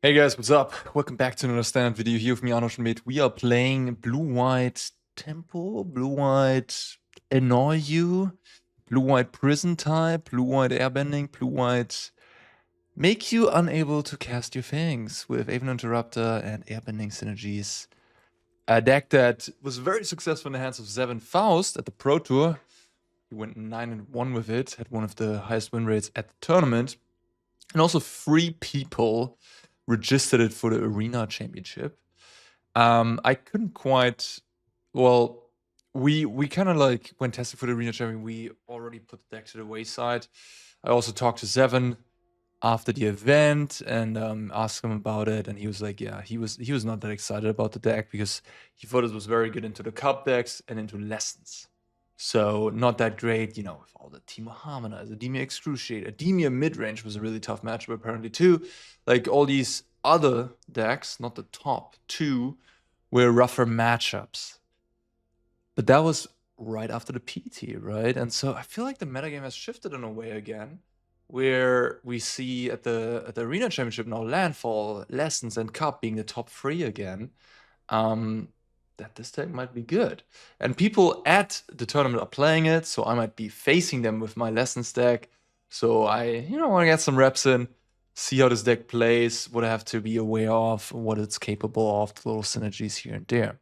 Hey guys, what's up? Welcome back to another standard video here with me, Arne Huschenbeth. We are playing Blue-White Tempo, Blue-White Annoy You, Blue-White Prison Type, Blue-White Airbending, Blue-White Make You Unable to Cast Your Fangs with Aven Interrupter and Airbending synergies. A deck that was very successful in the hands of Zevin Faust at the Pro Tour. He went 9-1 with it, had one of the highest win rates at the tournament. And also 3 people registered it for the Arena Championship. I couldn't quite. Well, we kind of like when testing for the Arena Champion, we already put the deck to the wayside. I also talked to Zevin after the event and asked him about it, and he was like, yeah, he was not that excited about the deck because he thought it was very good into the cup decks and into lessons. So not that great, with all the Team Harmonizer, Demir Excruciator. Demir Midrange was a really tough matchup apparently too. Like all these other decks, not the top 2, were rougher matchups. But that was right after the PT, right? And so I feel like the metagame has shifted in a way again, where we see at the Arena Championship now Landfall, Lessons, and Cup being the top 3 again. That this deck might be good. And people at the tournament are playing it, so I might be facing them with my Lessons deck. So I, want to get some reps in, see how this deck plays, what I have to be aware of, what it's capable of, the little synergies here and there.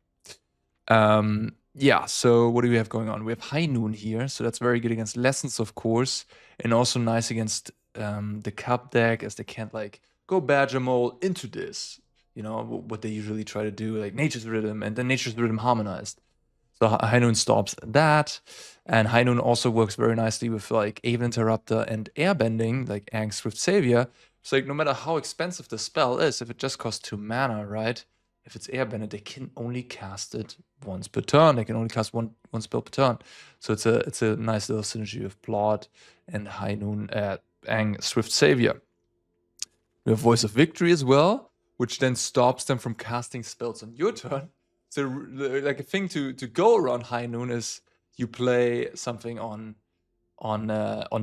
Yeah, so what do we have going on? We have High Noon here, so that's very good against Lessons, of course, and also nice against the Cup deck, as they can't, like, go Badger Mole into this. What they usually try to do, like Nature's Rhythm, and then Nature's Rhythm harmonized. So High Noon stops that, and High Noon also works very nicely with, like, Aven Interrupter and Airbending, like Aang Swift Savior. So, like, no matter how expensive the spell is, if it just costs 2 mana, right? If it's Airbended, they can only cast it once per turn. They can only cast one spell per turn. So it's a nice little synergy with Blood and High Noon at Aang Swift Savior. We have Voice of Victory as well, which then stops them from casting spells on your turn. So, like, a thing to go around High Noon is you play something on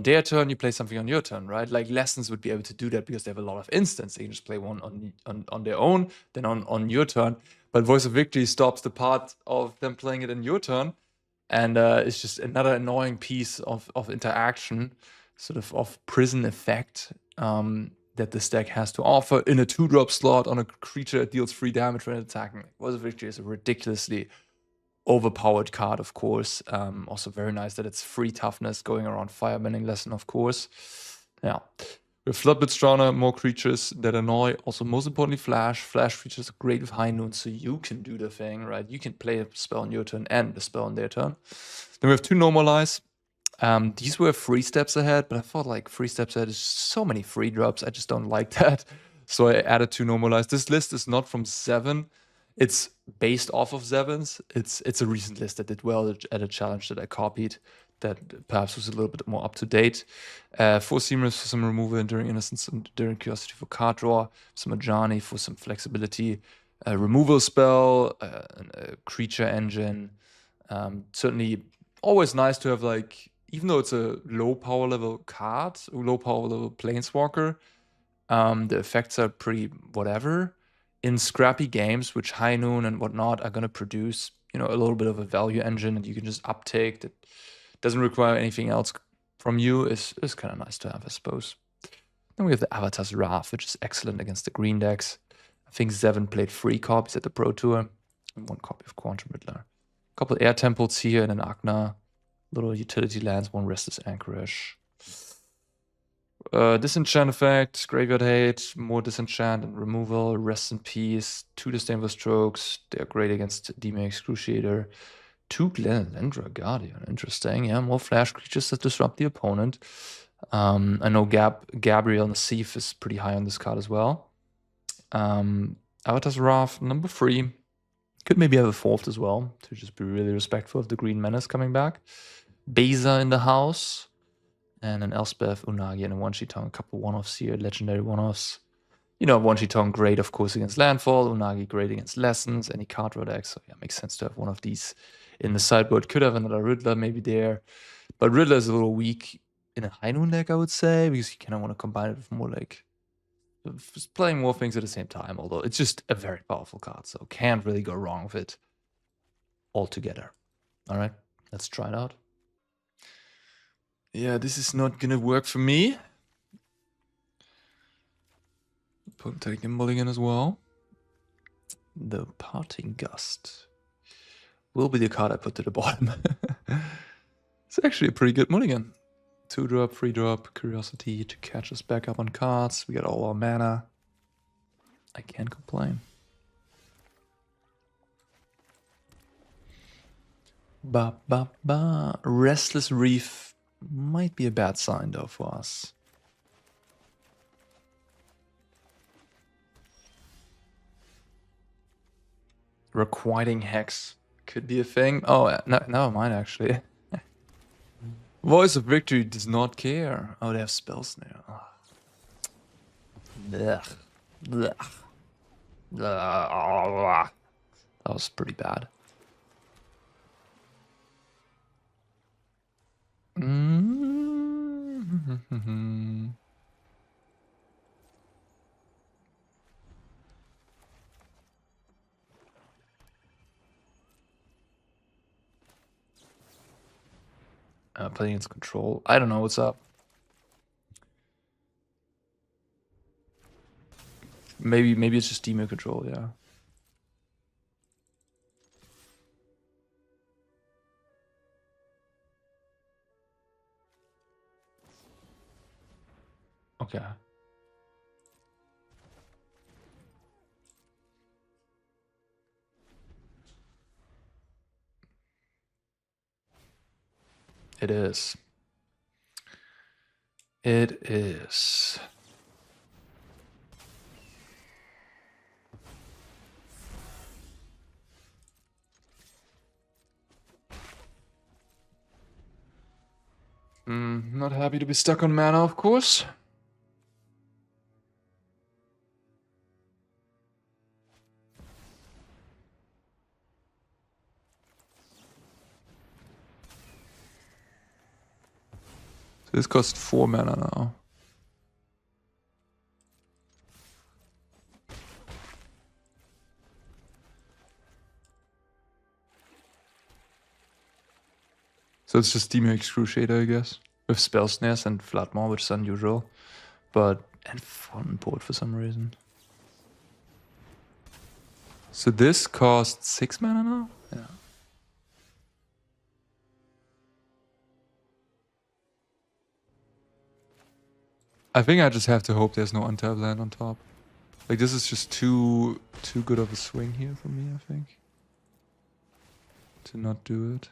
their turn, you play something on your turn, right? Like Lessons would be able to do that because they have a lot of instants. They can just play one on their own, then on your turn. But Voice of Victory stops the part of them playing it in your turn, and it's just another annoying piece of interaction, sort of prison effect that this deck has to offer in a 2-drop slot on a creature that deals 3 damage when attacking. Voice of Victory is a ridiculously overpowered card, of course. Also very nice that it's 3 toughness going around Firebending Lesson, of course. Yeah. With Floodbit Strauner, more creatures that annoy. Also, most importantly, Flash. Flash creatures are great with High Noon, so you can do the thing, right? You can play a spell on your turn and a spell on their turn. Then we have 2 Normalize. These were 3 steps ahead, but I thought, like, 3 steps ahead is so many free drops. I just don't like that. So I added 2 Normalize. This list is not from Zevin. It's based off of Zevin's. It's a recent list that did well at a challenge that I copied that perhaps was a little bit more up to date. 4 Seamers for some removal and during Innocence and during Curiosity for card draw. Some Ajani for some flexibility. A removal spell, a creature engine. Certainly always nice to have, like, even though it's a low power level card, low power level planeswalker, the effects are pretty whatever. In scrappy games, which High Noon and whatnot are going to produce, a little bit of a value engine that you can just uptake that doesn't require anything else from you is kind of nice to have, I suppose. Then we have the Avatar's Wrath, which is excellent against the green decks. I think Zevin played 3 copies at the Pro Tour and 1 copy of Quantum Riddler. A couple Air Temples here and an Agna. Little utility lands, 1 Restless Anchorage. Disenchant effect, Graveyard Hate, more Disenchant and removal, Rest in Peace, 2 Disdainful Strokes. They're great against Demir Excruciator. 2 Glendra Guardian, interesting. Yeah, more flash creatures that disrupt the opponent. I know Gabriel and the Thief is pretty high on this card as well. Avatar's Wrath, number 3. Could maybe have a 4th as well, to just be really respectful of the Green Menace coming back. Beza in the house. And an Elspeth, Unagi, and a One-Shitong. A couple one-offs here, legendary one-offs. One-Shitong great, of course, against Landfall. Unagi great against Lessons, any card draw deck. So yeah, makes sense to have one of these in the sideboard. Could have another Riddler maybe there. But Riddler is a little weak in a High Noon deck, I would say, because you kind of want to combine it with more, like, Just playing more things at the same time, although it's just a very powerful card, so can't really go wrong with it altogether. Alright, let's try it out. Yeah, this is not gonna work for me. Taking a mulligan as well. The Parting Gust will be the card I put to the bottom. It's actually a pretty good mulligan. 2-drop, 3-drop, Curiosity to catch us back up on cards. We got all our mana. I can't complain. Ba ba ba. Restless Reef might be a bad sign though for us. Requiting Hex could be a thing. Oh, no, never mind actually. Voice of Victory does not care. Oh, they have Spell Snare. Oh. Blech. Blech. Blech. That was pretty bad. Playing its control. I don't know what's up. Maybe it's just demir control, yeah. Okay. It is. It is. Not happy to be stuck on mana, of course. So this costs 4 mana now. So it's just Demir Excruciator, I guess. With Spell Snares and Floodmaw, which is unusual. But, and Fun Port for some reason. So this costs 6 mana now? Yeah. I think I just have to hope there's no untapped land on top. Like, this is just too good of a swing here for me, I think. To not do it.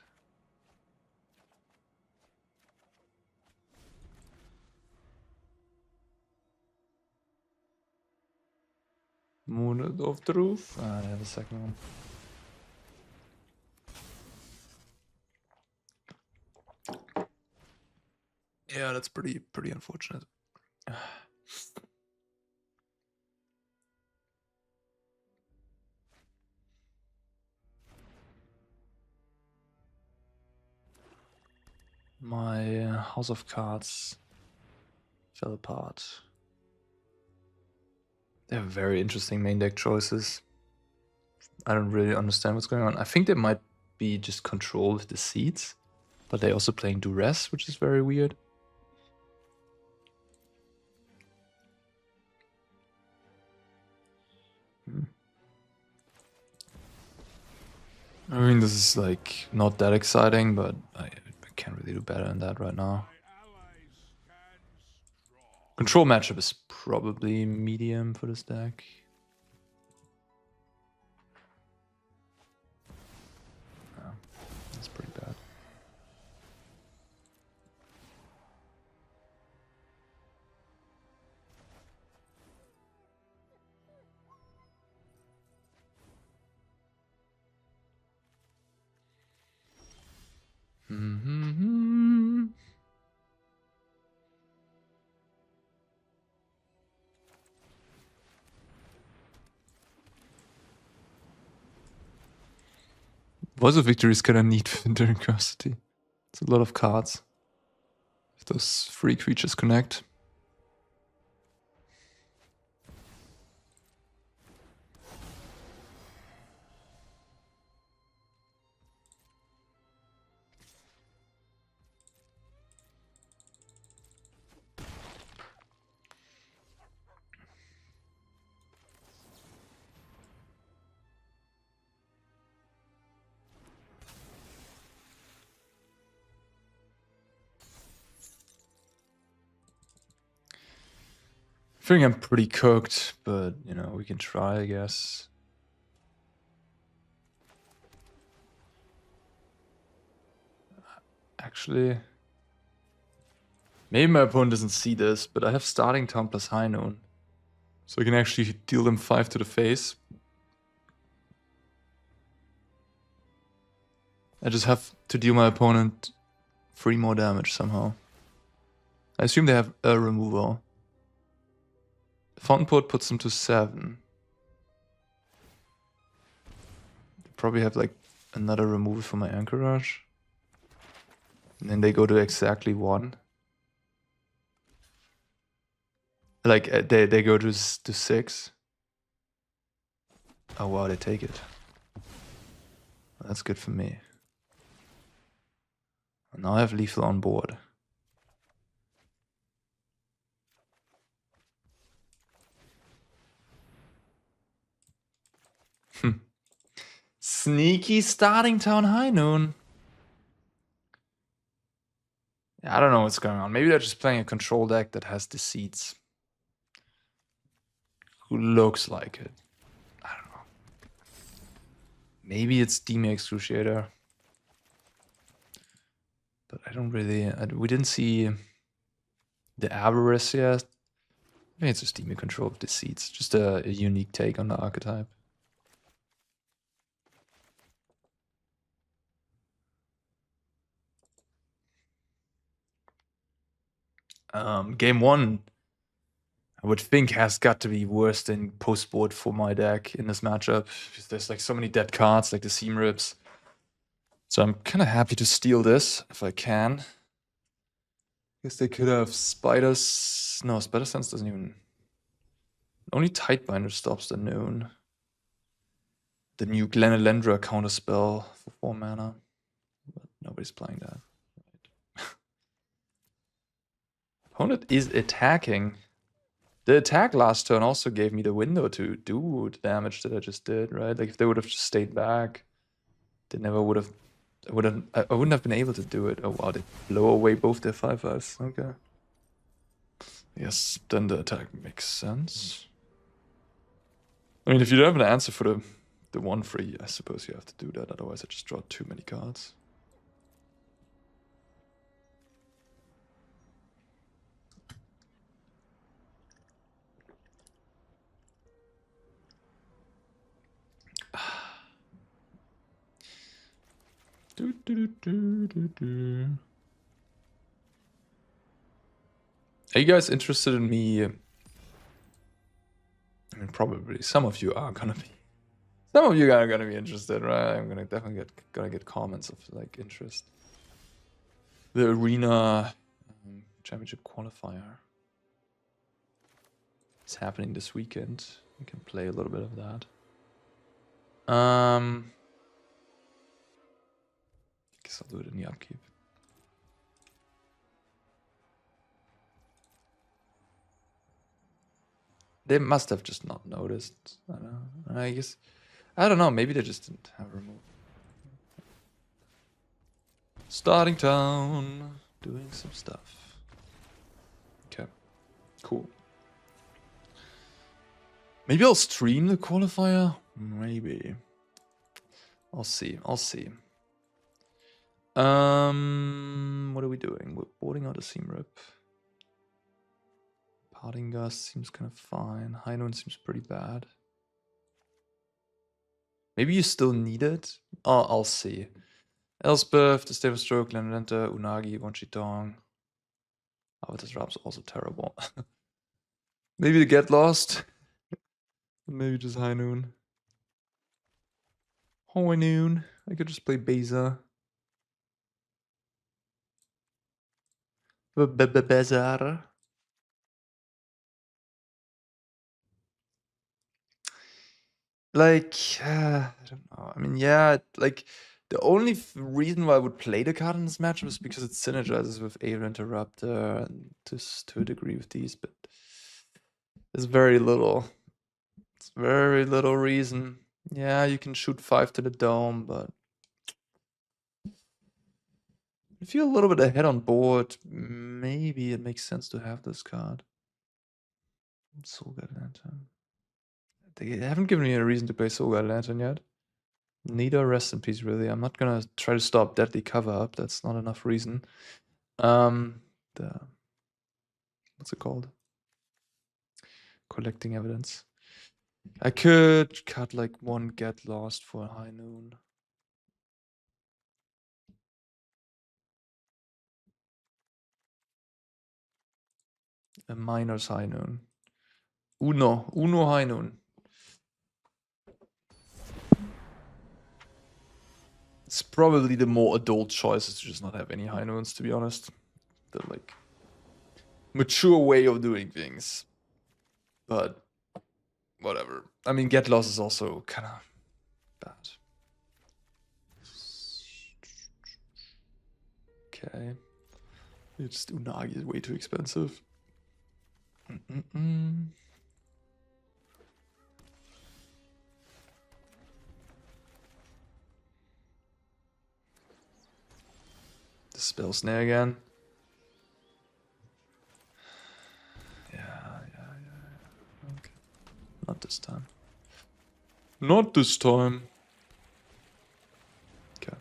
Moon of Truth. I have a second one. Yeah, that's pretty unfortunate. My House of Cards fell apart. They have very interesting main deck choices. I don't really understand what's going on. I think they might be just control with the seeds, but they're also playing Duress, which is very weird. I mean, this is like not that exciting, but I can't really do better than that right now. Control matchup is probably medium for this deck. Oh, that's pretty bad. Voice of Victory is kind of neat for Curiosity. It's a lot of cards. If those 3 creatures connect. think I'm pretty cooked, but, you know, we can try, I guess. Actually, maybe my opponent doesn't see this, but I have starting town plus high noon. So I can actually deal them 5 to the face. I just have to deal my opponent 3 more damage somehow. I assume they have a removal. Fountain Port puts them to 7. They probably have like another removal for my Anchorage. And then they go to exactly 1. Like they go to 6. Oh wow, they take it. That's good for me. And now I have lethal on board. Sneaky starting town high noon. Yeah, I don't know what's going on. Maybe they're just playing a control deck that has deceits. Who looks like it. I don't know. Maybe it's Demir Excruciator. But I don't really... we didn't see the Avarice yet. I think it's just Demir control of deceits. Just a unique take on the archetype. Game 1, I would think, has got to be worse than post-board for my deck in this matchup. Because there's like so many dead cards, like the Seam Rips. So I'm kind of happy to steal this, if I can. Guess they could have Spiders... No, Spider Sense doesn't even... Only Tidebinder stops the noon. The new Glenelendra counterspell for 4 mana. But nobody's playing that. Opponent is attacking. The attack last turn also gave me the window to do the damage that I just did, right? Like if they would have just stayed back, they never would have... I wouldn't have been able to do it. Oh wow, they blow away both their 5/5s. Okay. Yes, then the attack makes sense. I mean, if you don't have an answer for the 1/3, I suppose you have to do that. Otherwise, I just draw too many cards. Are you guys interested in me? I mean, probably some of you are gonna be. Some of you are gonna be interested, right? I'm gonna definitely get comments of like interest. The arena championship qualifier is happening this weekend. We can play a little bit of that. I guess I'll do it in the upkeep. They must have just not noticed. I don't know. I guess I don't know. Maybe they just didn't have removal. Starting town, doing some stuff. Okay, cool. Maybe I'll stream the qualifier. Maybe. I'll see. I'll see. What are we doing? We're boarding out a Seam Rip. Parting Gust seems kind of fine. High Noon seems pretty bad. Maybe you still need it? Oh, I'll see. Elspeth, the Stable Stroke, Lenolenta, Unagi, Wonchitong. Oh, this Rap's also terrible. Maybe to Get Lost. Maybe just High Noon. High Noon. I could just play Beza. Bezar. Like, I don't know. I mean, yeah, like, the only reason why I would play the card in this matchup is because it synergizes with Air Interrupter and to a degree with these, but there's very little. It's very little reason. Yeah, you can shoot 5 to the dome, but if you're a little bit ahead on board, maybe it makes sense to have this card. Soul Guide Lantern. They haven't given me a reason to play Soul Guide Lantern yet. Neither Rest in Peace, really. I'm not gonna try to stop Deadly Cover Up. That's not enough reason. The what's it called? Collecting evidence. I could cut like one Get Lost for High Noon. A Miner's High Noon. Uno High Noon. It's probably the more adult choice is to just not have any High Noons, to be honest. The like mature way of doing things. But whatever. I mean, Get Lost is also kind of bad. Okay. Just Unagi is way too expensive. The spell snare again. Yeah. Okay. Not this time. Not this time. Okay.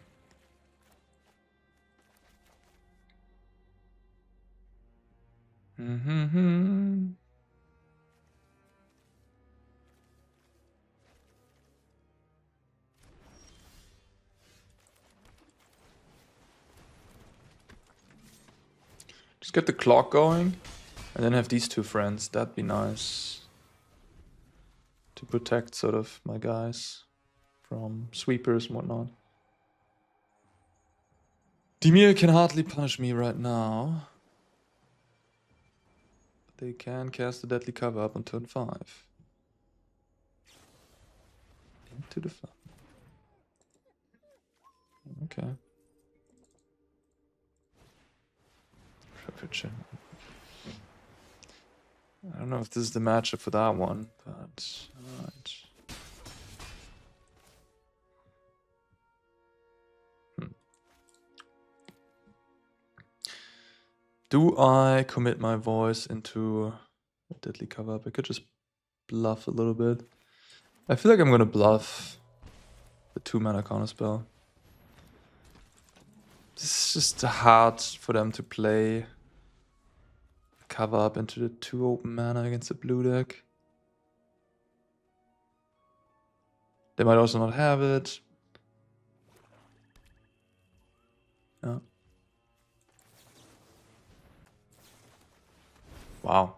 Just get the clock going, and then have these two friends. That'd be nice. To protect sort of my guys from sweepers and whatnot. Demir can hardly punish me right now. But they can cast the Deadly Cover Up on turn 5. Into the fun. Okay. I don't know if this is the matchup for that one, but alright. Do I commit my voice into a Deadly Cover Up? I could just bluff a little bit. I feel like I'm gonna bluff the 2-mana counterspell. This is just hard for them to play Cover Up into the 2 open mana against the blue deck. They might also not have it. Yeah. Wow.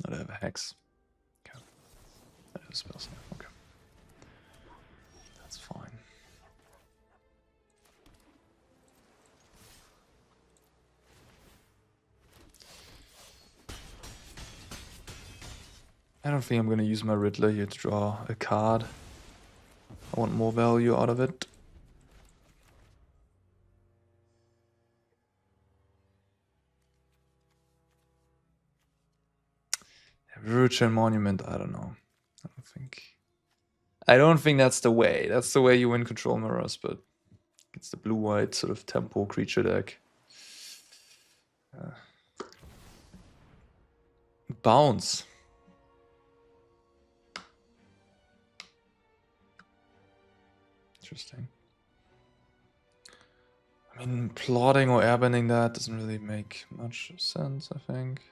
No, they have a Hex. Okay. That is a spell snap. Okay. That's fine. I don't think I'm gonna use my Riddler here to draw a card. I want more value out of it. Virtual Monument, I don't know. I don't think that's the way. That's the way you win control mirrors, but it's the blue-white sort of tempo creature deck. Bounce. Interesting. I mean, plotting or airbending that doesn't really make much sense, I think.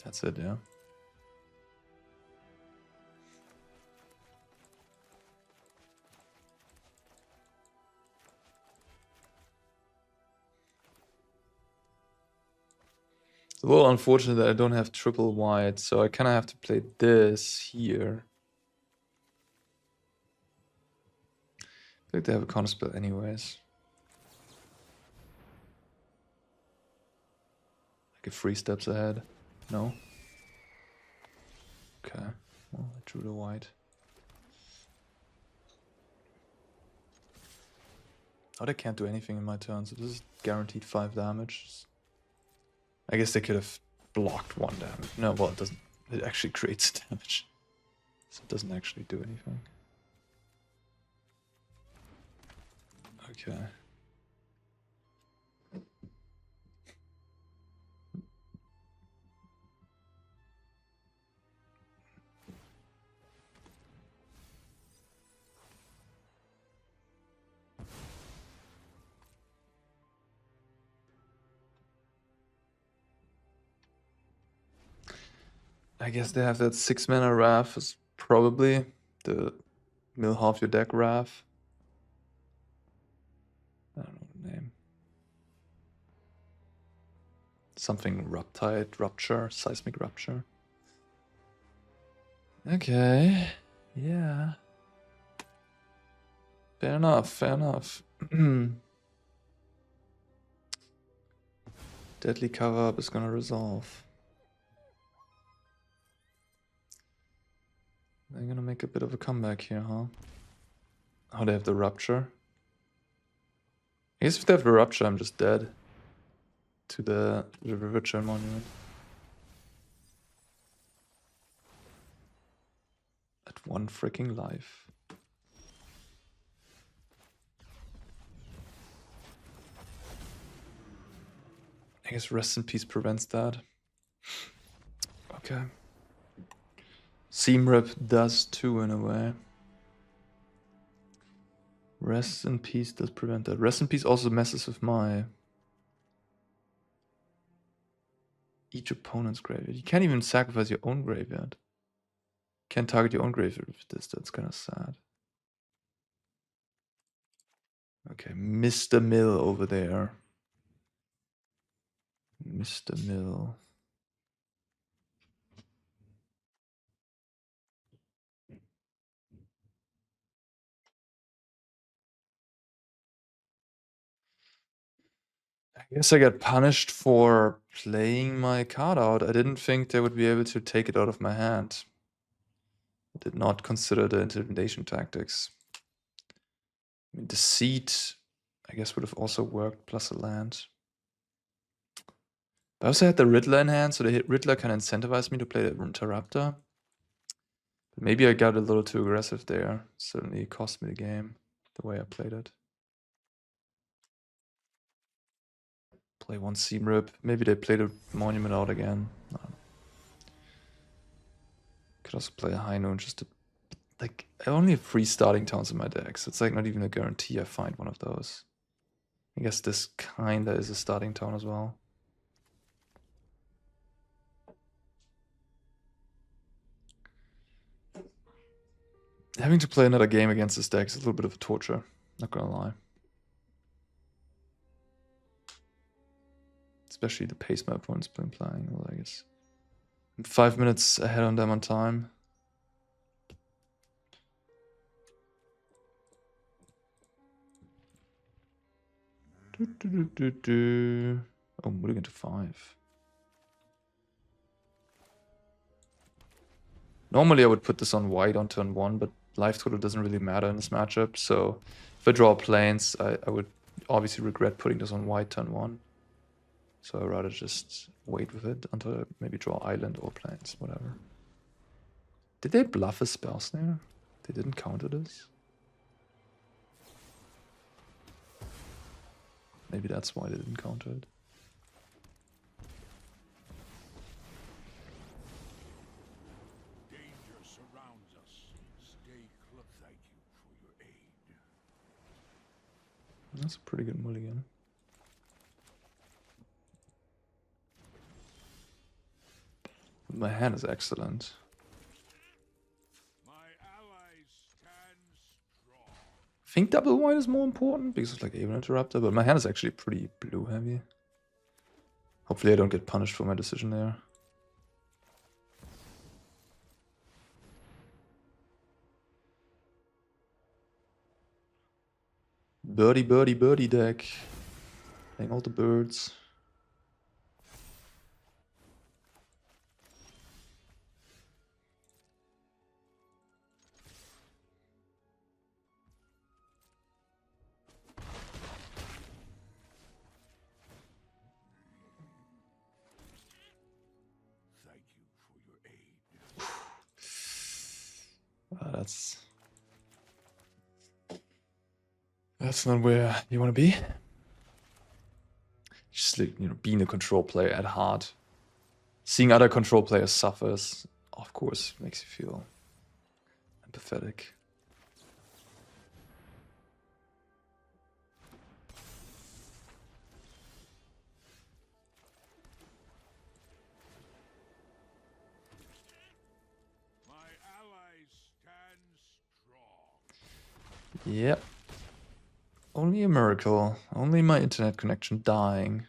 That's it, yeah. It's a little unfortunate that I don't have triple white, so I kind of have to play this here. I feel like they have a counterspell anyways. Like a 3 steps ahead. No? Okay. Well, I drew the white. Oh, they can't do anything in my turn, so this is guaranteed 5 damage. I guess they could have blocked 1 damage. No, well, it doesn't. It actually creates damage. So it doesn't actually do anything. Okay. I guess they have that 6-mana Wrath is probably the mill half your deck Wrath. I don't know the name. Something Rupture, Seismic Rupture. Okay. Yeah. Fair enough, fair enough. Deadly cover up is gonna resolve. They're gonna make a bit of a comeback here, huh? Oh, they have the Rupture. I guess if they have the Rupture, I'm just dead. To the River Monument. At 1 freaking life. I guess Rest in Peace prevents that. Okay. Seam Rip does too, in a way. Rest in Peace does prevent that. Rest in Peace also messes with my... each opponent's graveyard. You can't even sacrifice your own graveyard. Can't target your own graveyard with this. That's kind of sad. Okay, Mr. Mill over there. Mr. Mill. I guess I got punished for playing my card out. I didn't think they would be able to take it out of my hand. I did not consider the intimidation tactics. I mean, Deceit, I guess, would have also worked, plus a land. But I also had the Riddler in hand, so the Riddler can incentivize me to play the Interrupter. But maybe I got a little too aggressive there. Certainly cost me the game, the way I played it. Play 1 Seam Rip. Maybe they play the Monument out again. Could also play a High Noon just to... Like, I only have 3 starting towns in my deck, so it's like not even a guarantee I find one of those. I guess this kinda is a starting town as well. Having to play another game against this deck is a little bit of a torture, not gonna lie. Especially the pace my opponent's been playing, well, I guess. I'm 5 minutes ahead on them on time. Oh, mulligan to 5. Normally I would put this on white on turn 1, but life total doesn't really matter in this matchup, so if I draw planes, I would obviously regret putting this on white turn 1. So I'd rather just wait with it until I maybe draw island or planes, whatever. Did they bluff a spell snare? They didn't counter this? Maybe that's why they didn't counter it. Danger surrounds us. Stay close. Thank you for your aid. That's a pretty good mulligan. My hand is excellent. My allies stand strong. I think double white is more important because it's like Aven Interrupter, but my hand is actually pretty blue heavy. Hopefully I don't get punished for my decision there. Birdie, birdie, birdie deck. Playing all the birds. that's not where you want to be. Just like, being a control player at heart, seeing other control players suffers, of course, makes you feel empathetic. My allies stand strong. Yep. Only a miracle. Only my internet connection dying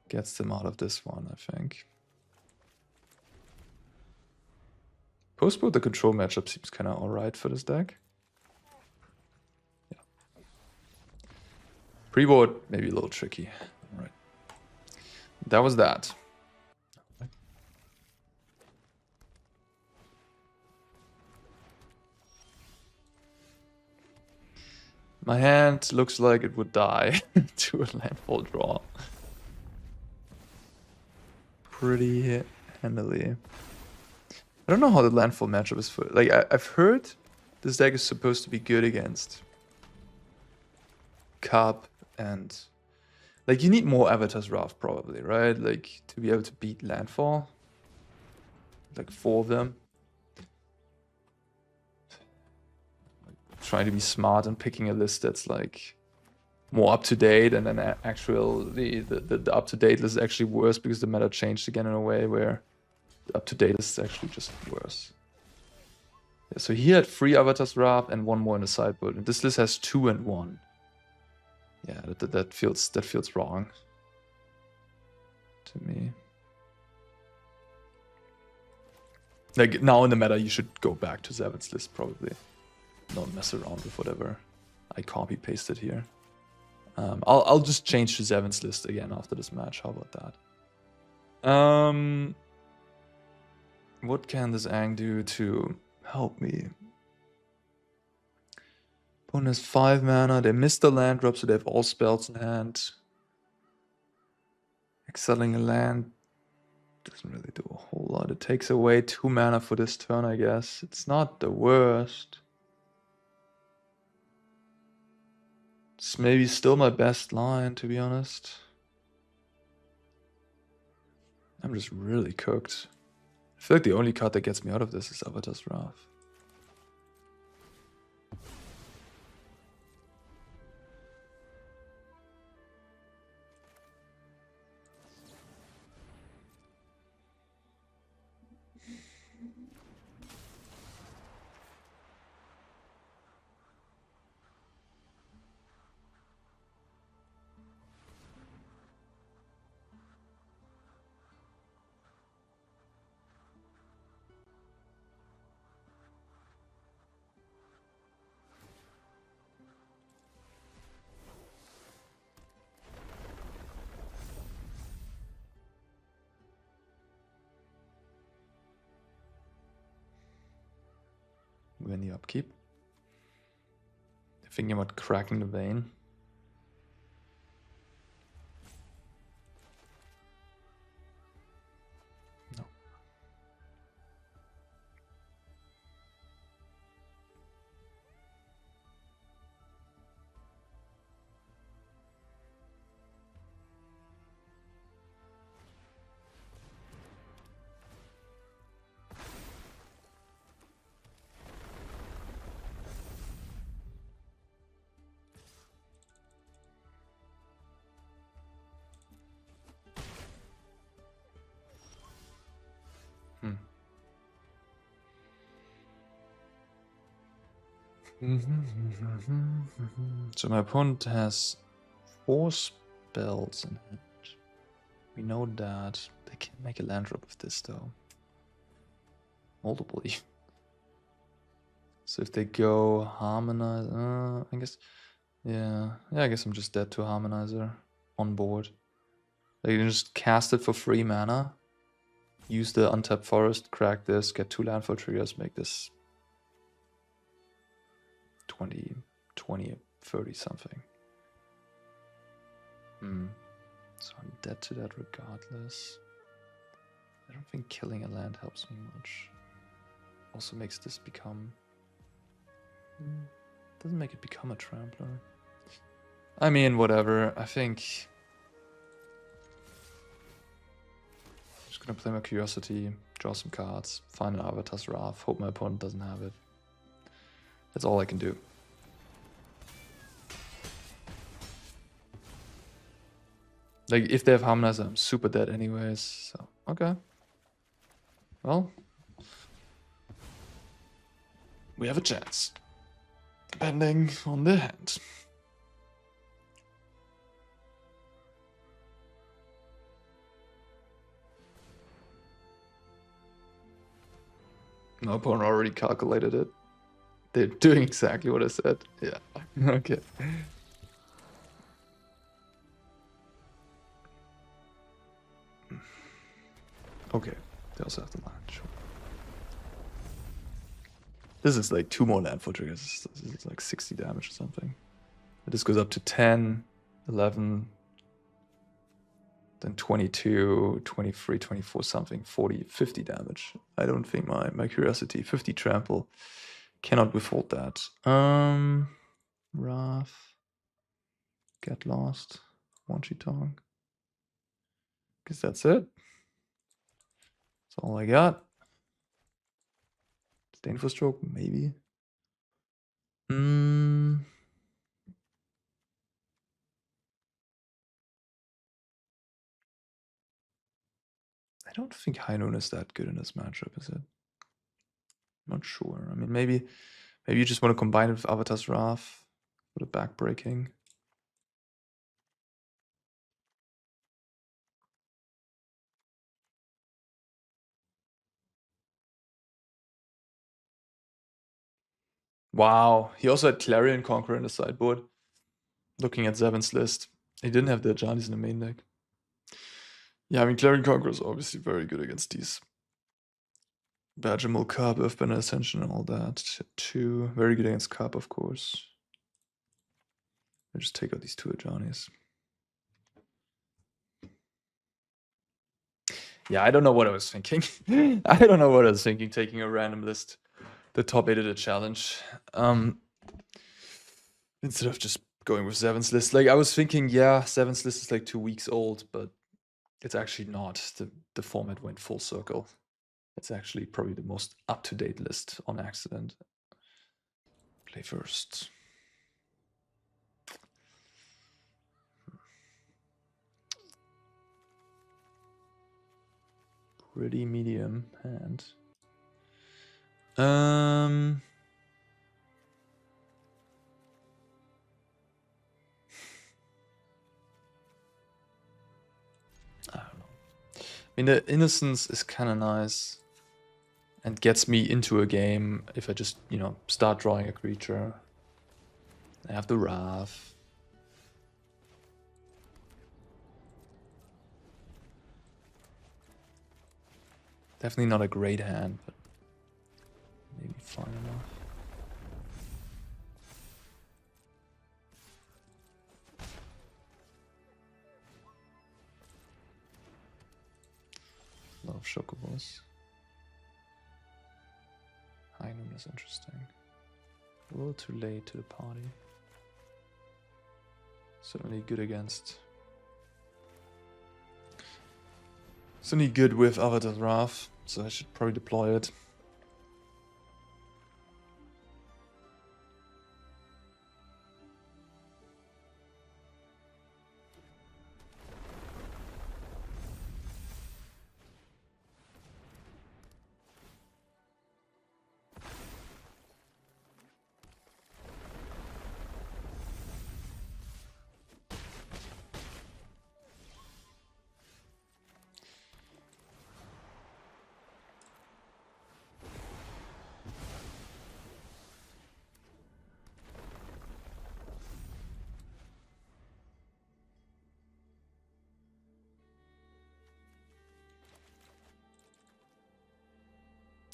gets them out of this one, I think. Post-board, the control matchup seems kind of alright for this deck. Yeah. Pre-board, maybe a little tricky. Alright. That was that. My hand looks like it would die to a landfall draw. Pretty handily. I don't know how the landfall matchup is for. Like, I've heard this deck is supposed to be good against Cup and. Like, you need more Avatar's Wrath, probably, right? Like, to be able to beat landfall. Like, 4 of them. Trying to be smart and picking a list that's like more up to date, and then the up to date list is actually worse because the meta changed again in a way where the up to date list is actually just worse. Yeah, so he had 3 Avatars Wrath and 1 more in the sideboard, and this list has 2 and 1. Yeah, that feels wrong to me. Like, now in the meta, you should go back to Zavin's list probably. Don't mess around with whatever I copy pasted here. I'll just change to Zavin's list again after this match. How about that? What can this Ang do to help me? Opponent has 5 mana. They missed the land drop, so they have all spells in hand. Exiling a land doesn't really do a whole lot. It takes away 2 mana for this turn, I guess. It's not the worst. It's maybe still my best line, to be honest. I'm just really cooked. I feel like the only card that gets me out of this is Avatar's Wrath. Win the upkeep. Thinking about cracking the vein. No. So my opponent has 4 spells in hand. We know that. They can't make a land drop with this though. Multiple even. So if they go Harmonize, I guess, yeah, I guess I'm just dead to Harmonizer on board. They can just cast it for 3 mana, use the untapped forest, crack this, get 2 landfall triggers, make this 20, 30 something. So I'm dead to that regardless. I don't think killing a land helps me much. Also makes this become... Doesn't make it become a trampler. I mean, whatever. I think... I'm just gonna play my curiosity, draw some cards, find an Avatar's Wrath, hope my opponent doesn't have it. That's all I can do. Like, if they have Harmonizer, I'm super dead anyways, so, okay. Well, we have a chance. Depending on the hand. My opponent already calculated it. They're doing exactly what I said. Yeah, okay. Okay, they also have the land, sure. This is like 2 more landfall triggers. This is like 60 damage or something. This goes up to 10, 11, then 22, 23, 24 something, 40, 50 damage. I don't think my curiosity, 50 trample, cannot withhold that. Wrath, get lost, Wanchy Tongue. Guess that's it. That's all I got. Disdainful Stroke, maybe. I don't think High Noon is that good in this matchup, is it? Not sure. I mean, maybe you just want to combine it with Avatar's Wrath for the backbreaking. Wow, he also had Clarion Conqueror in the sideboard. Looking at Zevin's list, he didn't have the Ajanis in the main deck. Yeah, I mean, Clarion Conqueror is obviously very good against these Badgermole Carp, Earthbender Ascension, and all that too. Very good against Carp, of course. I'll just take out these 2 Ajanis. Yeah, I don't know what I was thinking. I don't know what I was thinking, taking a random list. The top 8 of the challenge. Instead of just going with Zevin's list. Like, I was thinking, yeah, Zevin's list is like 2 weeks old, but it's actually not. The format went full circle. It's actually probably the most up-to-date list on accident. Play first. Pretty medium hand. I don't know. I mean, the Innocence is kind of nice and gets me into a game if I just, start drawing a creature. I have the Wrath. Definitely not a great hand, but maybe fine enough. A lot of Chocobos. High Noon is interesting. A little too late to the party. Certainly good against... Certainly good with Avatar's Wrath, so I should probably deploy it.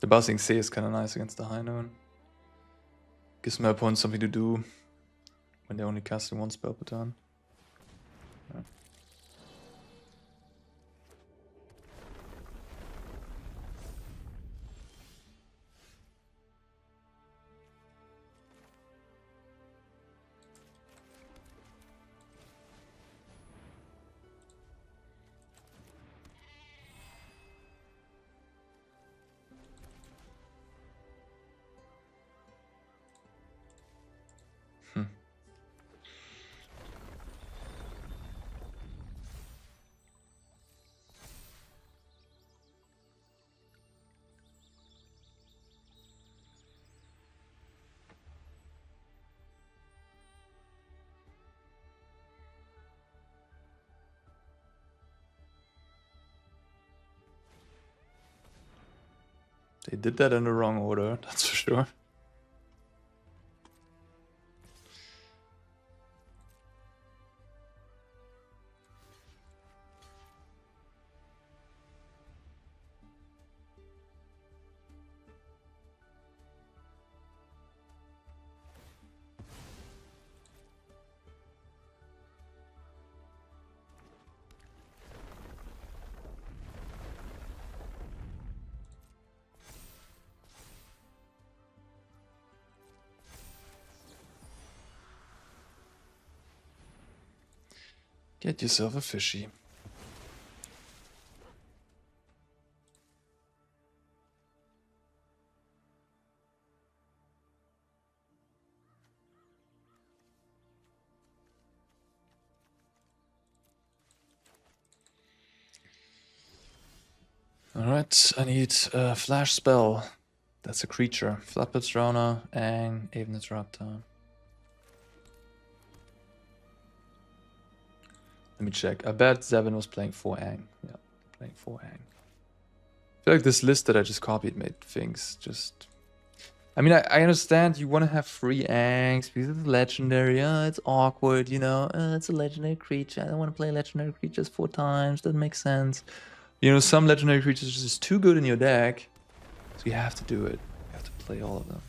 The Buzzing Sea is kind of nice against the High Noon. Gives my opponent something to do when they're only casting 1 spell per turn. Yeah. They did that in the wrong order, that's for sure. Get yourself a fishy. Alright, I need a flash spell. That's a creature. Flatbed Drowner and Aven's Raptor. Let me check. I bet Zevin was playing 4 Ang. Yeah, playing 4 Ang. I feel like this list that I just copied made things just... I mean, I understand you want to have 3 Angs because it's legendary. It's awkward, you know. It's a legendary creature. I don't want to play legendary creatures 4 times. Doesn't make sense. You know, some legendary creatures are just too good in your deck. So you have to do it. You have to play all of them.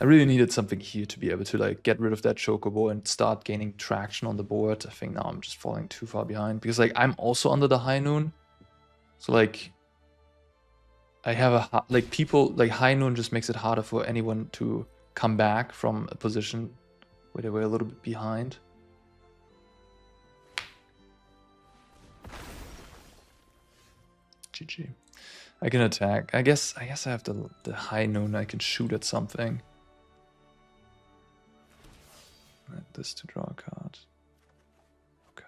I really needed something here to be able to like get rid of that Chocobo and start gaining traction on the board. I think now I'm just falling too far behind because like I'm also under the high noon. So like I have a like people like high noon just makes it harder for anyone to come back from a position where they were a little bit behind. GG. I can attack. I guess I have the high noon. I can shoot at something. This to draw a card. Okay.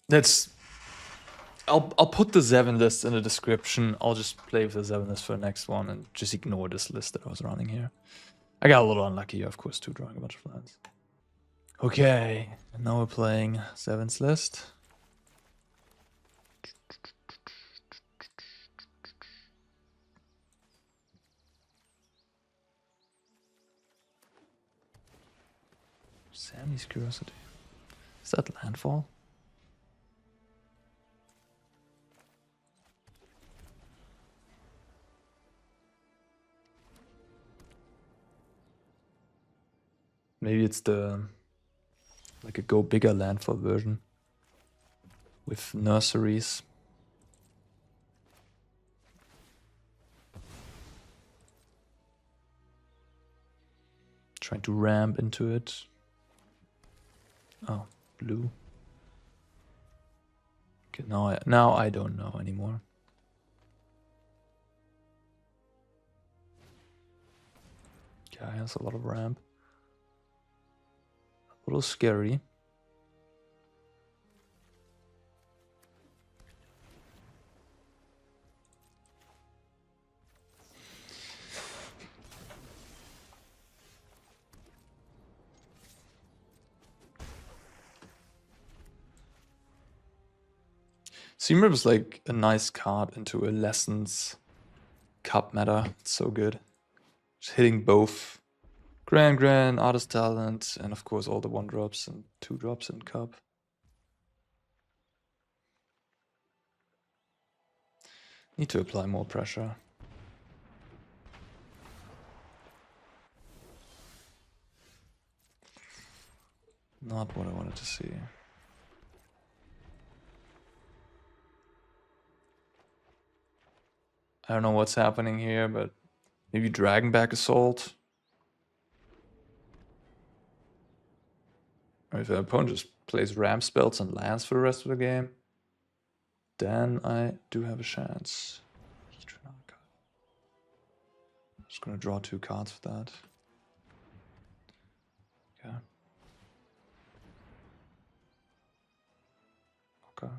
That's... I'll put the 7 list in the description. I'll just play with the 7 list for the next one and just ignore this list that I was running here. I got a little unlucky here, of course, too, drawing a bunch of lands. Okay, and now we're playing 7's list. Sammy's Curiosity. Is that landfall? Maybe it's the like a go bigger landfall version with nurseries. Trying to ramp into it. Oh, blue. Okay, now I don't know anymore. Okay, has a lot of ramp. A little scary. Seamrip is like a nice card into a Lessons Cup meta. It's so good. Just hitting both Grand, Artist Talent, and of course all the 1-drops and 2-drops in Cup. Need to apply more pressure. Not what I wanted to see. I don't know what's happening here, but maybe Dragonback Assault. Or if the opponent just plays ramp spells and lands for the rest of the game, then I do have a chance. Just gonna draw 2 cards for that. Okay. Okay.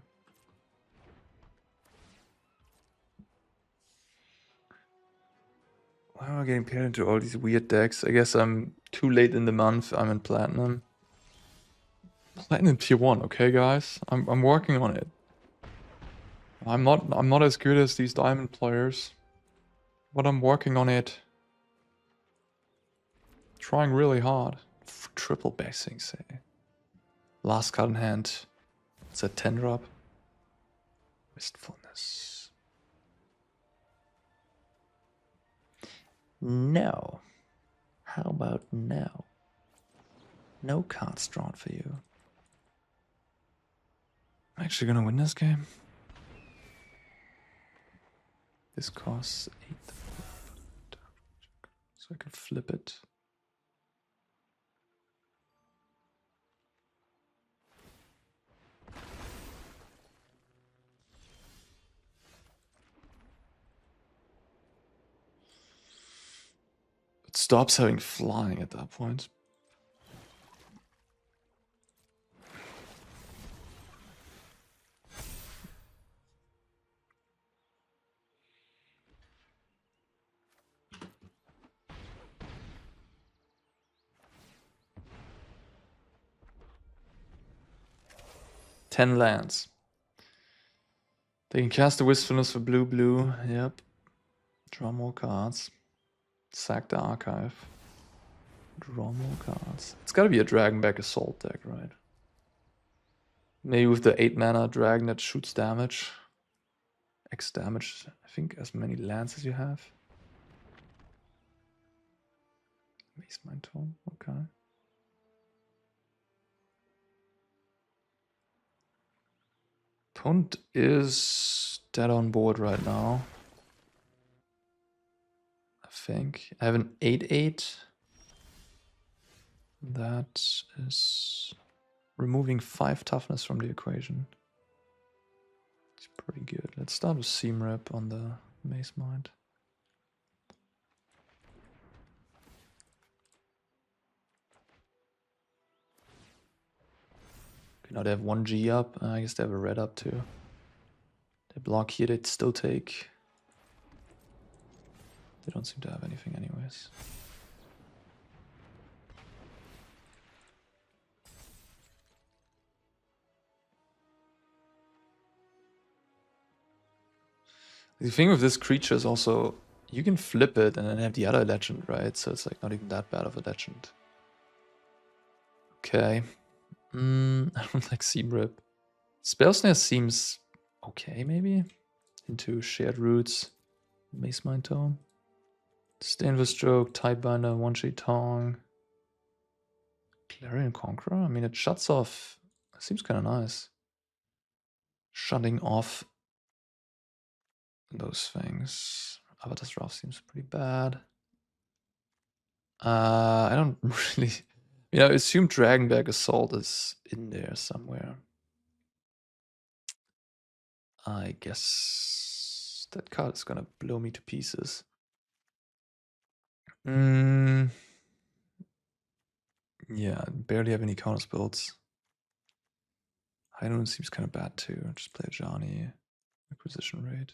Why am I getting paired into all these weird decks? I guess I'm too late in the month. I'm in Platinum. Platinum tier 1, okay guys? I'm working on it. I'm not as good as these diamond players. But I'm working on it. Trying really hard. Triple basing, say. Last card in hand. It's a 10 drop. Wistfulness. No. How about no? No cards drawn for you. I'm actually gonna win this game. This costs 8. So I can flip it. It stops having flying at that point. Ten lands. They can cast the Wistfulness for blue. Yep. Draw more cards. Sack the archive. Draw more cards. It's gotta be a Dragonback Assault deck, right? Maybe with the 8 mana dragon that shoots damage. X damage, I think, as many lands as you have. Mace Mind Tome, okay. Opponent is dead on board right now. I think. I have an 8/8. That is removing 5 toughness from the equation. It's pretty good. Let's start with Seam Rip on the Mace Mind. Okay, now they have 1G up. I guess they have a red up too. They block here, they'd still take. They don't seem to have anything anyways. The thing with this creature is also, you can flip it and then have the other legend, right? So it's like not even that bad of a legend. Okay. I don't like Seam Rip. Spell Snare seems okay, maybe? Into Shared Roots, Mace Mind Tome. Stainless Stroke, Tidebinder, One Shade Tong. Clarion Conqueror? I mean, it shuts off. It seems kind of nice. Shutting off those things. Avatar's Wrath seems pretty bad. I don't really... I assume Dragonback Assault is in there somewhere. I guess that card is gonna blow me to pieces. Yeah, barely have any counter spells. High Noon seems kind of bad too. Just play a Johnny. Acquisition rate.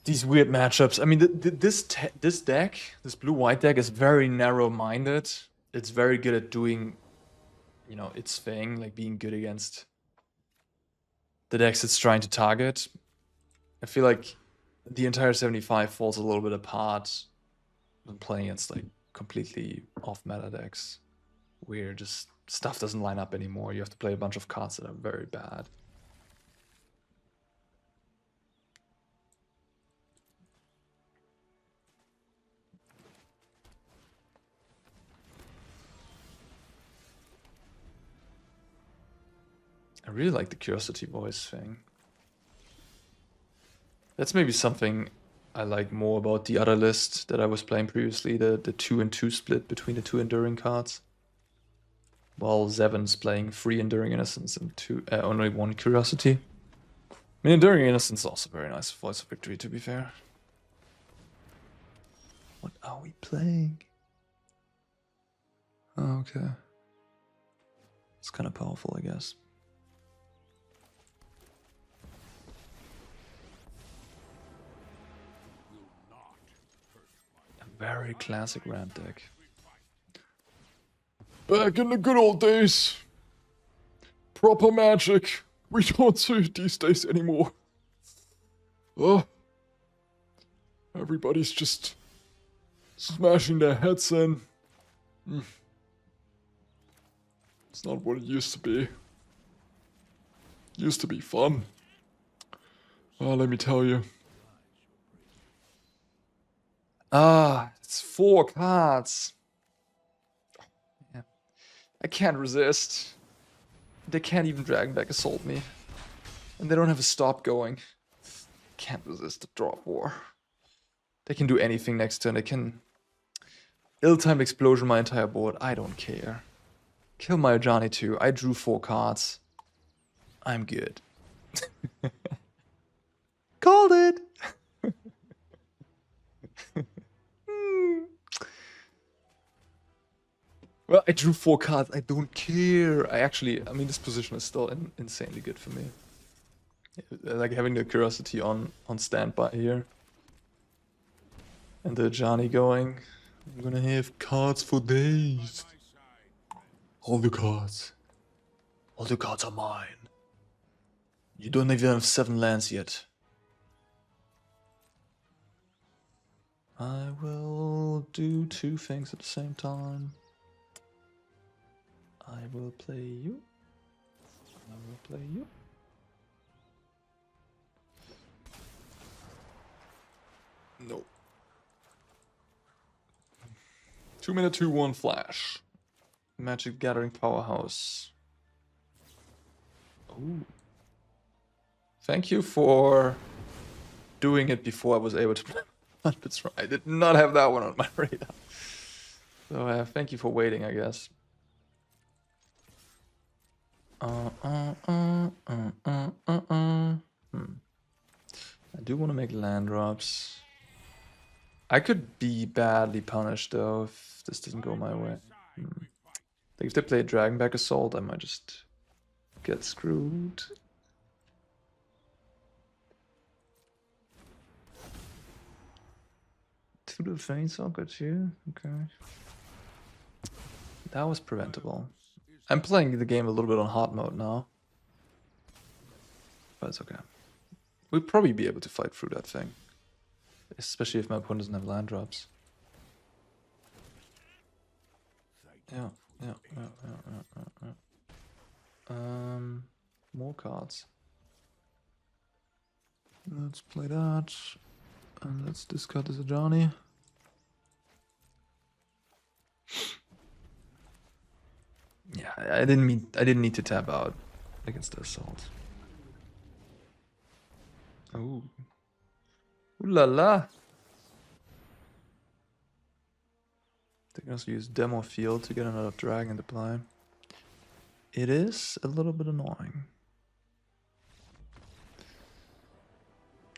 These weird matchups. I mean, this deck, this blue-white deck, is very narrow-minded. It's very good at doing, its thing, like being good against the decks it's trying to target. I feel like the entire 75 falls a little bit apart when playing against like completely off-meta decks, where just stuff doesn't line up anymore. You have to play a bunch of cards that are very bad. I really like the Curiosity Voice thing. That's maybe something I like more about the other list that I was playing previously, the 2 and 2 split between the 2 Enduring cards. While Zevin's playing 3 Enduring Innocence and only 1 Curiosity. I mean, Enduring Innocence is also very nice Voice of Victory, to be fair. What are we playing? Oh, okay. It's kind of powerful, I guess. A very classic ramp deck. Back in the good old days. Proper magic. We don't see it these days anymore. Oh. Everybody's just smashing their heads in. It's not what it used to be. It used to be fun. Oh, let me tell you. It's 4 cards. Yeah. I can't resist. They can't even Dragon Back Assault me. And they don't have a stop going. Can't resist the drop war. They can do anything next turn. They can ill-timed explosion my entire board. I don't care. Kill my Ajani too. I drew 4 cards. I'm good. Called it! Well, I drew 4 cards. I don't care. I mean, this position is still insanely good for me. Like having the curiosity on standby here. And the Johnny going. I'm gonna have cards for days. All the cards. All the cards are mine. You don't even have 7 lands yet. I will do 2 things at the same time. I will play you. I will play you. No. 2-mana 2/1 flash. Magic Gathering Powerhouse. Ooh. Thank you for doing it before I was able to play. I did not have that one on my radar. So thank you for waiting, I guess. I do want to make land drops. I could be badly punished though if this doesn't go my way. Like if they play Dragon Back Assault, I might just get screwed. To the face, I'll get you. Okay. That was preventable. I'm playing the game a little bit on hard mode now. But it's okay. We'll probably be able to fight through that thing. Especially if my opponent doesn't have land drops. Yeah. More cards. Let's play that. And let's discard this Ajani. Yeah, I didn't need to tap out against the assault. Ooh. Ooh la la. They can also use Demo Field to get another dragon to play. It is a little bit annoying.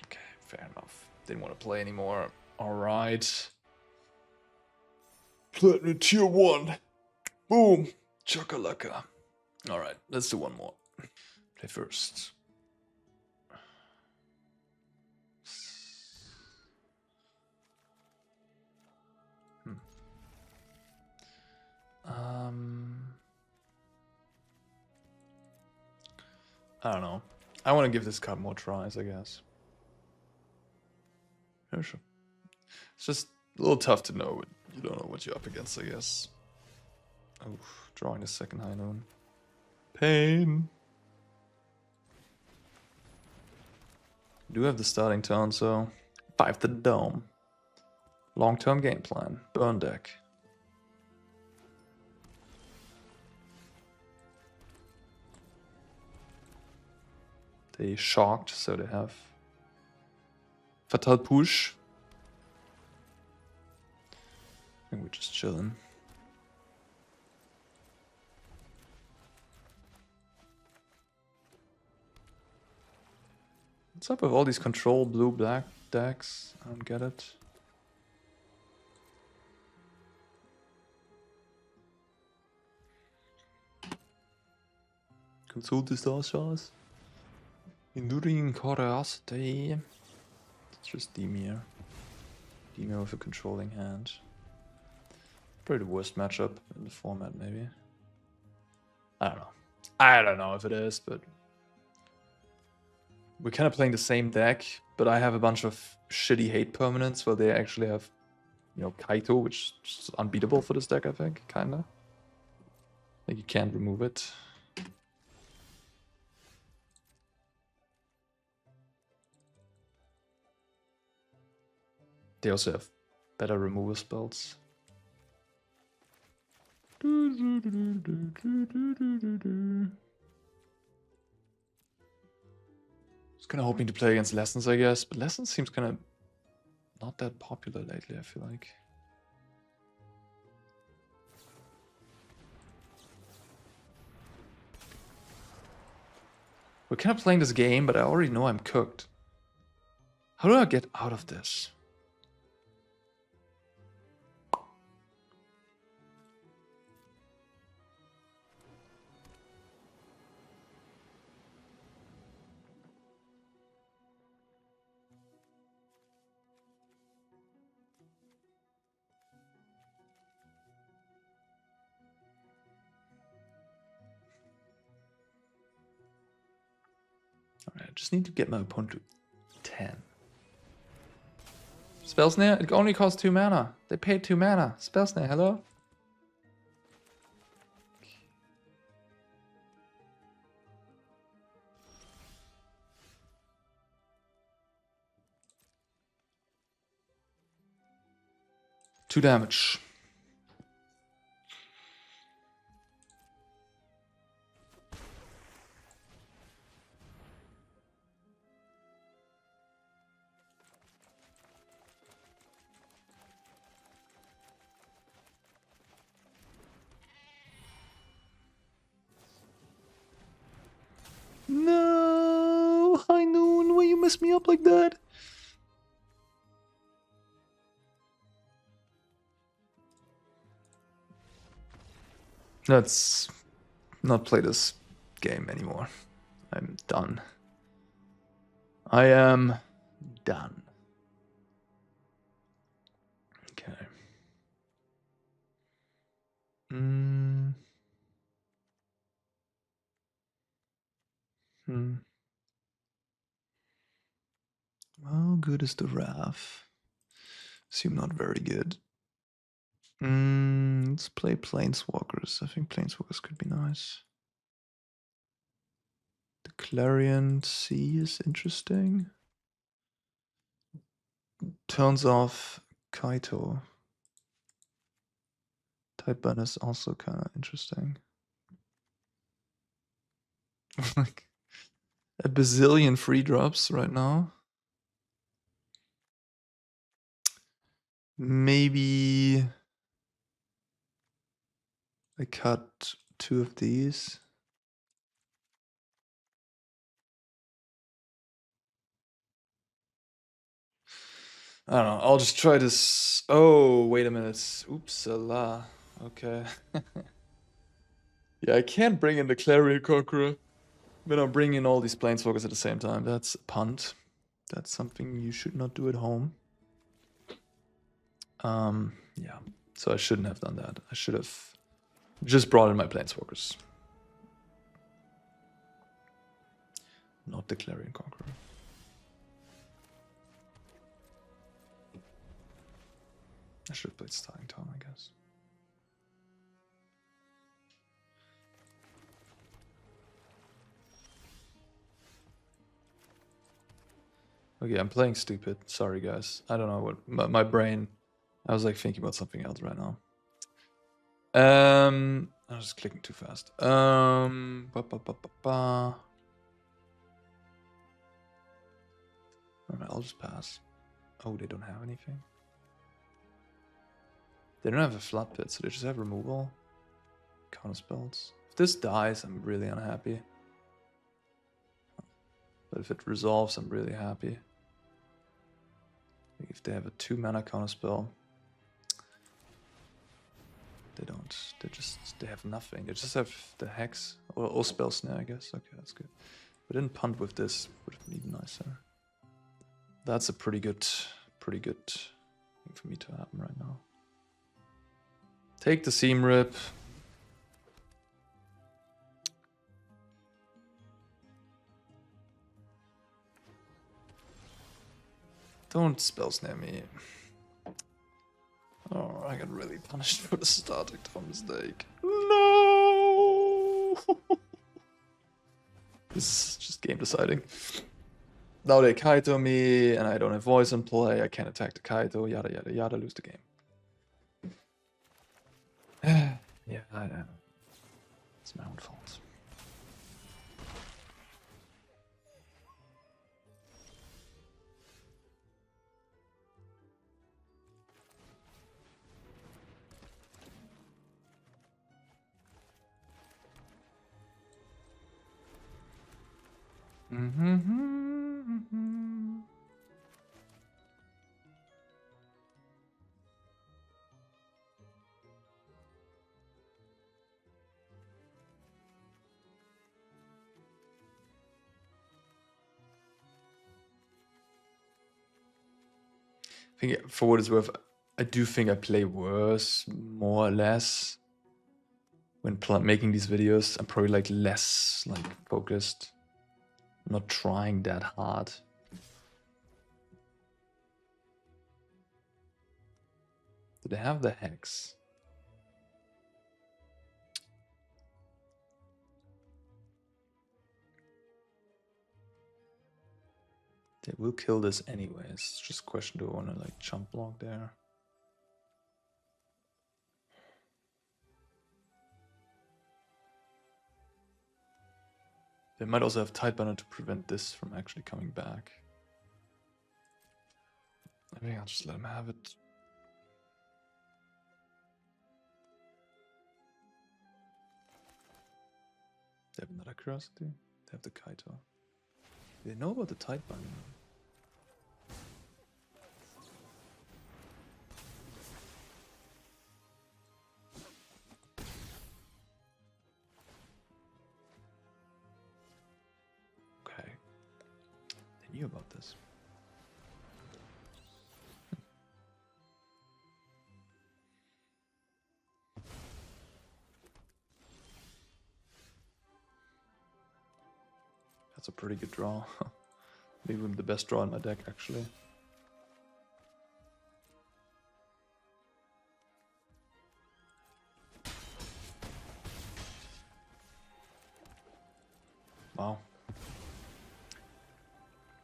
Okay, fair enough. Didn't want to play anymore. Alright. Platinum tier 1. Boom. Chakalaka. Alright, let's do one more. Play first. I don't know. I want to give this card more tries, I guess. Yeah, sure. It's just a little tough to know. You don't know what you're up against, I guess. Oh, drawing the second high noon. Pain. Do have the starting tone, so 5 to the dome. Long-term game plan. Burn deck. They shocked, so they have Fatal Push. And we're just chilling. What's up with all these control blue-black decks? I don't get it. Consult ist Ausschuss. Enduring curiosity. It's just demir. Demir with a controlling hand. Probably the worst matchup in the format, maybe. I don't know. I don't know if it is, but we're kind of playing the same deck, but I have a bunch of shitty hate permanents while they actually have, you know, Kaito, which is unbeatable for this deck, I think, kinda. Like, you can't remove it. They also have better removal spells. Just kind of hoping to play against Lessons, I guess, but Lessons seems kind of not that popular lately, I feel like. We're kind of playing this game, but I already know I'm cooked. How do I get out of this? Alright, I just need to get my opponent to 10. Spell Snare? It only costs 2 mana. They paid 2 mana. Spell Snare, hello? Two damage. No, High Noon, why you mess me up like that? Let's not play this game anymore. I'm done. I am done. Okay. How good is the Wrath? Seem not very good. Let's play Planeswalkers. I think Planeswalkers could be nice. The Clarion Sea is interesting. Turns off Kaito. Tideburn is also kind of interesting. Like a bazillion free drops right now. Maybe I cut 2 of these. I don't know. I'll just try this. Oh, wait a minute. Oops, Allah. Okay. Yeah, I can't bring in the Clarion Conqueror. But I'm bringing in all these Planeswalkers at the same time. That's a punt. That's something you should not do at home. Yeah. So I shouldn't have done that. I should have just brought in my Planeswalkers. Not the Clarion Conqueror. I should have played Starting Town, I guess. Okay, I'm playing stupid. Sorry, guys. I don't know what my brain. I was like thinking about something else right now. I was clicking too fast. Alright, I'll just pass. Oh, they don't have anything. They don't have a flat pit, so they just have removal. Counter spells. If this dies, I'm really unhappy. But if it resolves, I'm really happy. If they have a 2 mana counter spell, they don't. They have nothing. They just have the hex or spell snare, I guess. Okay, that's good. But didn't punt with this. Would have been even nicer. That's a pretty good thing for me to happen right now. Take the seam rip. Don't spell snare me. Oh, I got really punished for the starting time mistake. No! This is just game deciding. Now they Kaito me, and I don't have voice in play. I can't attack the Kaito. Yada yada yada. Lose the game. Yeah, I know. It's my own fault. I think for what it's worth, I do think I play worse, more or less. When making these videos, I'm probably like less like focused. I'm not trying that hard. Do they have the hex? They will kill this anyways. It's just a question, do I want to like jump block there? They might also have Tidebinder to prevent this from actually coming back. I think I'll just let him have it. They have another curiosity. They have the Kaito. They know about the Tidebinder. Okay. They knew about this. That's a pretty good draw. Maybe the best draw in my deck, actually. Wow.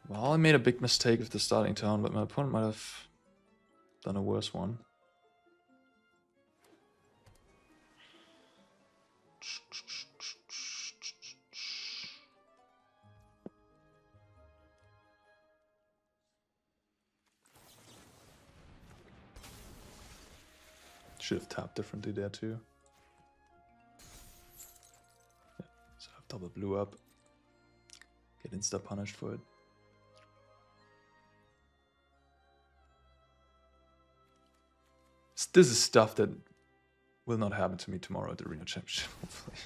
Well, I made a big mistake with the starting turn, but my opponent might have done a worse one. Should have tapped differently there too. Yeah, so I have double blue up. Get insta punished for it. This is stuff that will not happen to me tomorrow at the Arena Championship, hopefully.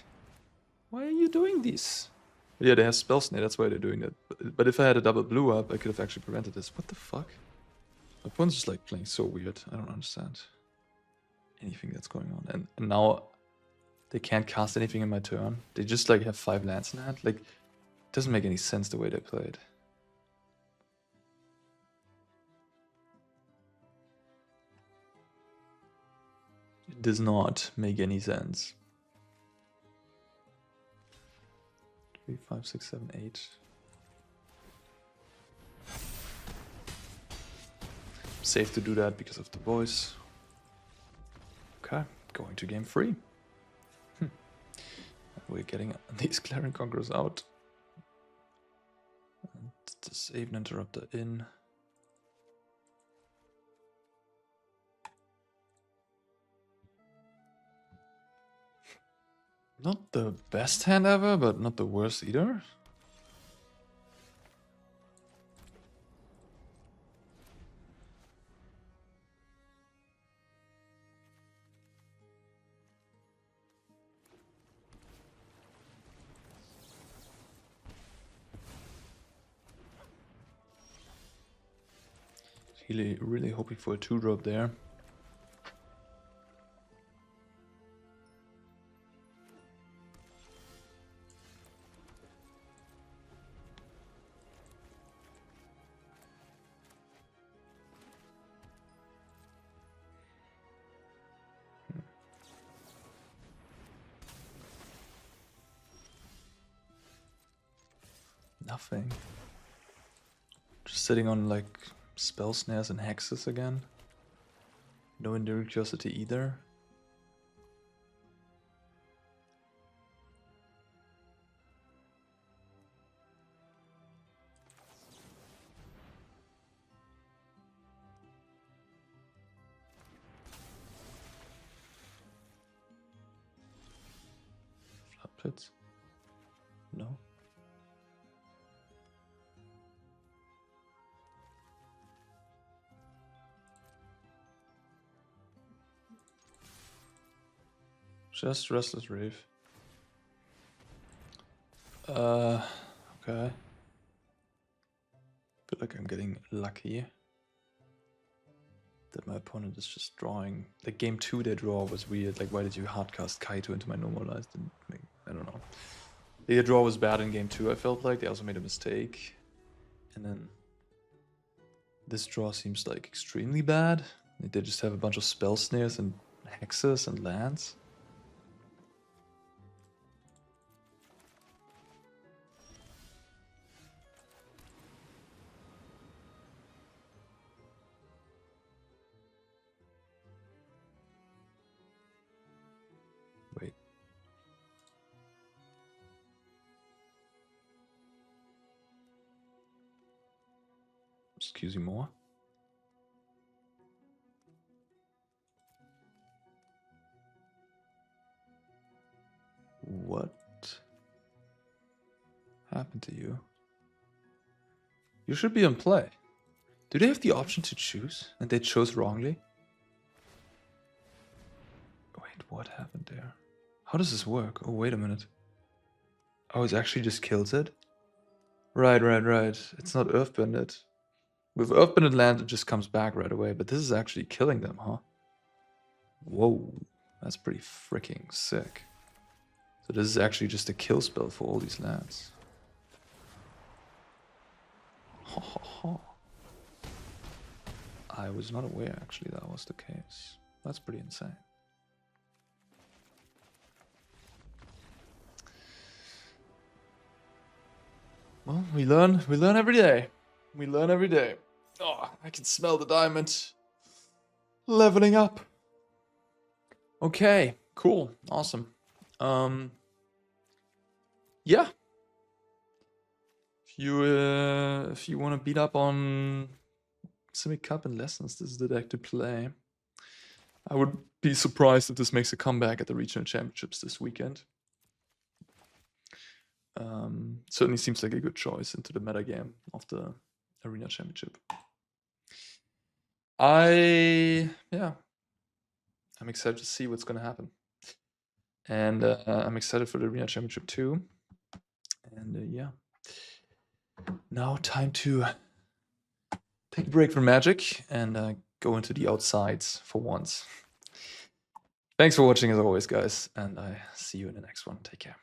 Why are you doing this? Yeah, they have spell snare, that's why they're doing that. But if I had a double blue up, I could have actually prevented this. What the fuck? My opponent's just like playing so weird. I don't understand anything that's going on. And now they can't cast anything in my turn. They just like have 5 lands in hand. Like, it doesn't make any sense the way they played. It does not make any sense. 3, 5, 6, 7, 8. Safe to do that because of the voice. Okay, going to game 3. We're getting these Clarion Conquerors out. And this Aven Interrupter in. Not the best hand ever, but not the worst either. Really hoping for a 2-drop there. Nothing. Just sitting on like spell snares and hexes again. No Enduricosity either. Flood pits? No. Just Restless Reef. Okay. Feel like I'm getting lucky that my opponent is just drawing. Like game 2 their draw was weird. Like why did you hardcast Kaito into my normalized? I don't know. Their draw was bad in game 2, I felt like. They also made a mistake. And then this draw seems like extremely bad. They just have a bunch of spell snares and hexes and lands. Wait. Excuse me more. What happened to you? You should be on play. Do they have the option to choose? And they chose wrongly? Wait, what happened there? How does this work? Oh, wait a minute. Oh, it actually just kills it? Right. It's not Earthbended. With Earthbended land, it just comes back right away, but this is actually killing them, huh? Whoa, that's pretty freaking sick. So this is actually just a kill spell for all these lands. I was not aware, actually, that was the case. That's pretty insane. Well, we learn every day. We learn every day. Oh, I can smell the diamond. Leveling up. Okay, cool, awesome. Yeah. If you want to beat up on Simic Cup and Lessons, this is the deck to play. I would be surprised if this makes a comeback at the regional championships this weekend. Certainly seems like a good choice into the metagame of the arena championship. I'm excited to see what's going to happen. And I'm excited for the arena championship too. And yeah. Now time to take a break from Magic and go into the outsides for once. Thanks for watching as always, guys, and I see you in the next one. Take care.